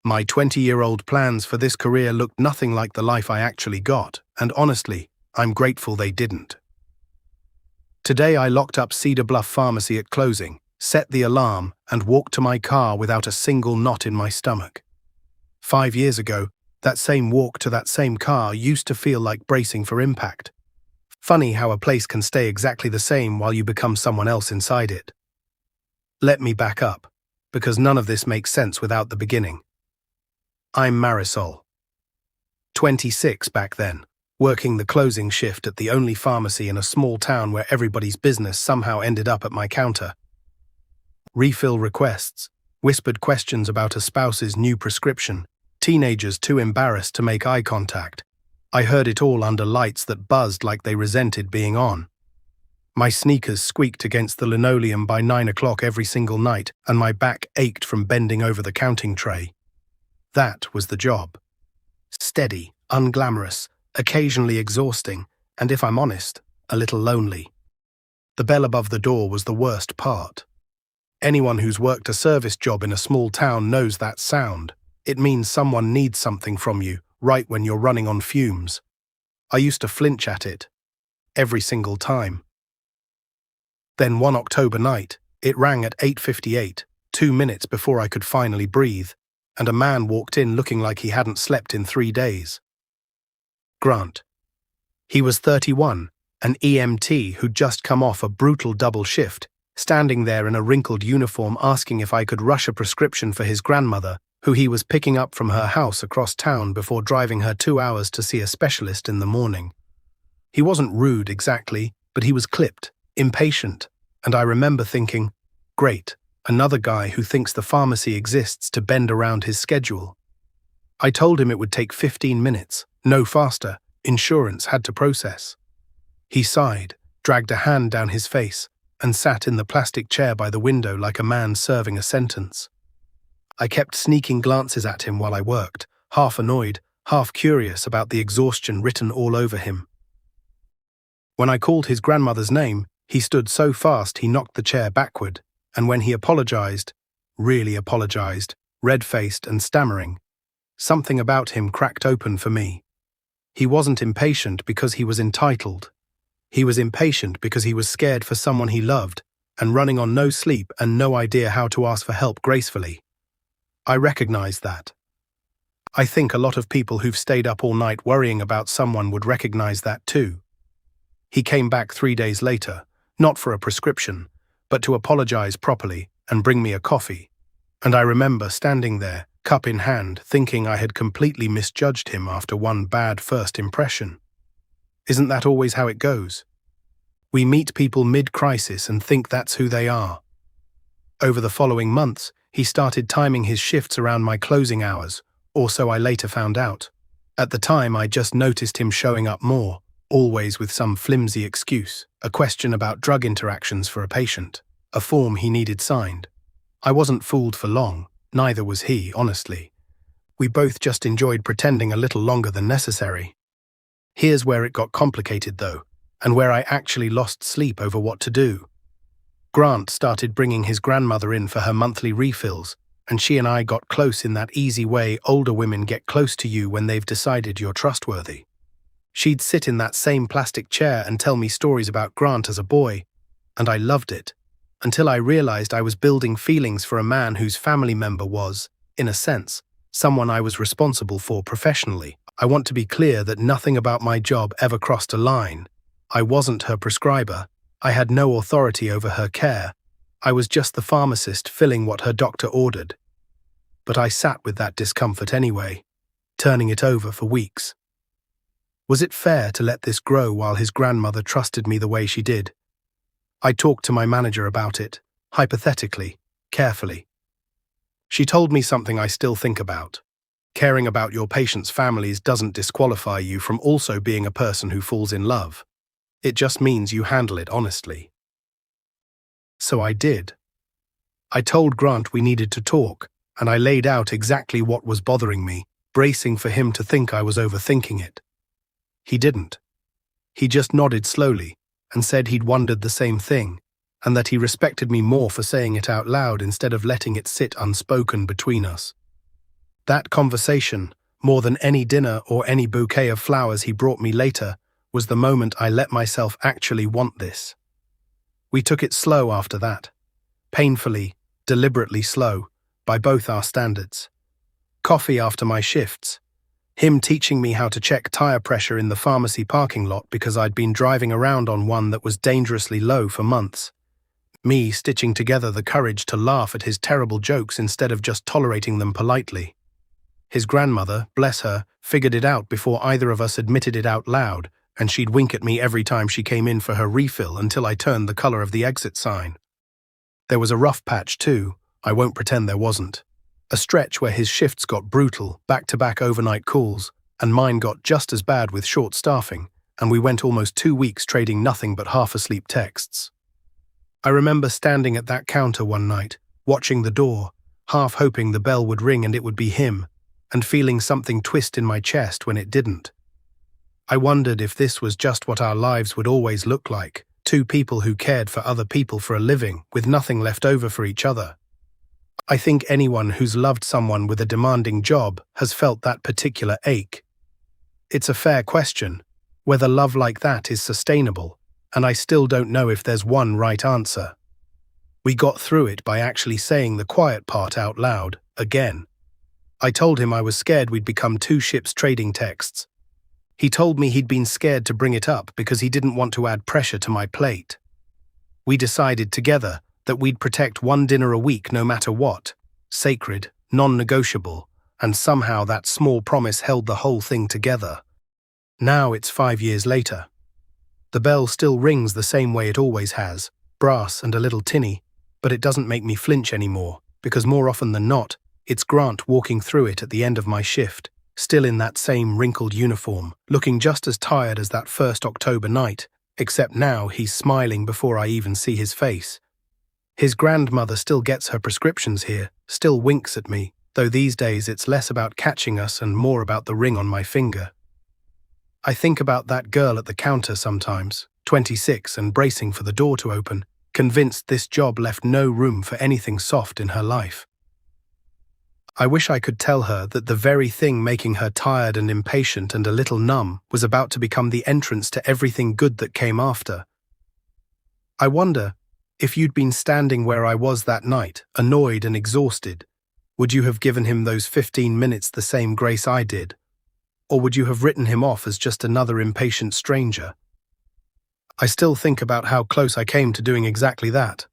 My 20-year-old plans for this career looked nothing like the life I actually got, and honestly, I'm grateful they didn't. Today I locked up Cedar Bluff Pharmacy at closing, set the alarm, and walked to my car without a single knot in my stomach. 5 years ago, that same walk to that same car used to feel like bracing for impact. Funny how a place can stay exactly the same while you become someone else inside it. Let me back up, because none of this makes sense without the beginning. I'm Marisol. 26 back then, working the closing shift at the only pharmacy in a small town where everybody's business somehow ended up at my counter. Refill requests, whispered questions about a spouse's new prescription, teenagers too embarrassed to make eye contact. I heard it all under lights that buzzed like they resented being on. My sneakers squeaked against the linoleum by 9 o'clock every single night, and my back ached from bending over the counting tray. That was the job. Steady, unglamorous, occasionally exhausting, and if I'm honest, a little lonely. The bell above the door was the worst part. Anyone who's worked a service job in a small town knows that sound. It means someone needs something from you, right when you're running on fumes. I used to flinch at it. Every single time. Then one October night, it rang at 8:58, 2 minutes before I could finally breathe, and a man walked in looking like he hadn't slept in 3 days. Grant. He was 31, an EMT who'd just come off a brutal double shift, standing there in a wrinkled uniform asking if I could rush a prescription for his grandmother, who he was picking up from her house across town before driving her 2 hours to see a specialist in the morning. He wasn't rude exactly, but he was clipped, impatient, and I remember thinking, great, another guy who thinks the pharmacy exists to bend around his schedule. I told him it would take 15 minutes, no faster, insurance had to process. He sighed, dragged a hand down his face, and sat in the plastic chair by the window like a man serving a sentence. I kept sneaking glances at him while I worked, half annoyed, half curious about the exhaustion written all over him. When I called his grandmother's name, he stood so fast he knocked the chair backward, and when he apologized, really apologized, red-faced and stammering, something about him cracked open for me. He wasn't impatient because he was entitled. He was impatient because he was scared for someone he loved, and running on no sleep and no idea how to ask for help gracefully. I recognized that. I think a lot of people who've stayed up all night worrying about someone would recognize that too. He came back 3 days later, not for a prescription, but to apologize properly and bring me a coffee. And I remember standing there, cup in hand, thinking I had completely misjudged him after one bad first impression. Isn't that always how it goes? We meet people mid-crisis and think that's who they are. Over the following months, he started timing his shifts around my closing hours, or so I later found out. At the time, I just noticed him showing up more, always with some flimsy excuse, a question about drug interactions for a patient, a form he needed signed. I wasn't fooled for long, neither was he, honestly. We both just enjoyed pretending a little longer than necessary. Here's where it got complicated, though, and where I actually lost sleep over what to do. Grant started bringing his grandmother in for her monthly refills, and she and I got close in that easy way older women get close to you when they've decided you're trustworthy. She'd sit in that same plastic chair and tell me stories about Grant as a boy, and I loved it, until I realized I was building feelings for a man whose family member was, in a sense, someone I was responsible for professionally. I want to be clear that nothing about my job ever crossed a line. I wasn't her prescriber. I had no authority over her care. I was just the pharmacist filling what her doctor ordered. But I sat with that discomfort anyway, turning it over for weeks. Was it fair to let this grow while his grandmother trusted me the way she did? I talked to my manager about it, hypothetically, carefully. She told me something I still think about. Caring about your patients' families doesn't disqualify you from also being a person who falls in love. It just means you handle it honestly. So I did. I told Grant we needed to talk, and I laid out exactly what was bothering me, bracing for him to think I was overthinking it. He didn't. He just nodded slowly and said he'd wondered the same thing, and that he respected me more for saying it out loud instead of letting it sit unspoken between us. That conversation, more than any dinner or any bouquet of flowers he brought me later, was the moment I let myself actually want this. We took it slow after that. Painfully, deliberately slow, by both our standards. Coffee after my shifts. Him teaching me how to check tire pressure in the pharmacy parking lot because I'd been driving around on one that was dangerously low for months. Me stitching together the courage to laugh at his terrible jokes instead of just tolerating them politely. His grandmother, bless her, figured it out before either of us admitted it out loud, and she'd wink at me every time she came in for her refill until I turned the color of the exit sign. There was a rough patch too, I won't pretend there wasn't. A stretch where his shifts got brutal, back-to-back overnight calls, and mine got just as bad with short staffing, and we went almost 2 weeks trading nothing but half-asleep texts. I remember standing at that counter one night, watching the door, half hoping the bell would ring and it would be him, and feeling something twist in my chest when it didn't. I wondered if this was just what our lives would always look like, two people who cared for other people for a living, with nothing left over for each other. I think anyone who's loved someone with a demanding job has felt that particular ache. It's a fair question, whether love like that is sustainable, and I still don't know if there's one right answer. We got through it by actually saying the quiet part out loud, again. I told him I was scared we'd become two ships trading texts. He told me he'd been scared to bring it up because he didn't want to add pressure to my plate. We decided together that we'd protect one dinner a week no matter what, sacred, non-negotiable, and somehow that small promise held the whole thing together. Now it's 5 years later. The bell still rings the same way it always has, brass and a little tinny, but it doesn't make me flinch anymore, because more often than not, it's Grant walking through it at the end of my shift, still in that same wrinkled uniform, looking just as tired as that first October night, except now he's smiling before I even see his face. His grandmother still gets her prescriptions here, still winks at me, though these days it's less about catching us and more about the ring on my finger. I think about that girl at the counter sometimes, 26 and bracing for the door to open, convinced this job left no room for anything soft in her life. I wish I could tell her that the very thing making her tired and impatient and a little numb was about to become the entrance to everything good that came after. I wonder, if you'd been standing where I was that night, annoyed and exhausted, would you have given him those 15 minutes the same grace I did? Or would you have written him off as just another impatient stranger? I still think about how close I came to doing exactly that.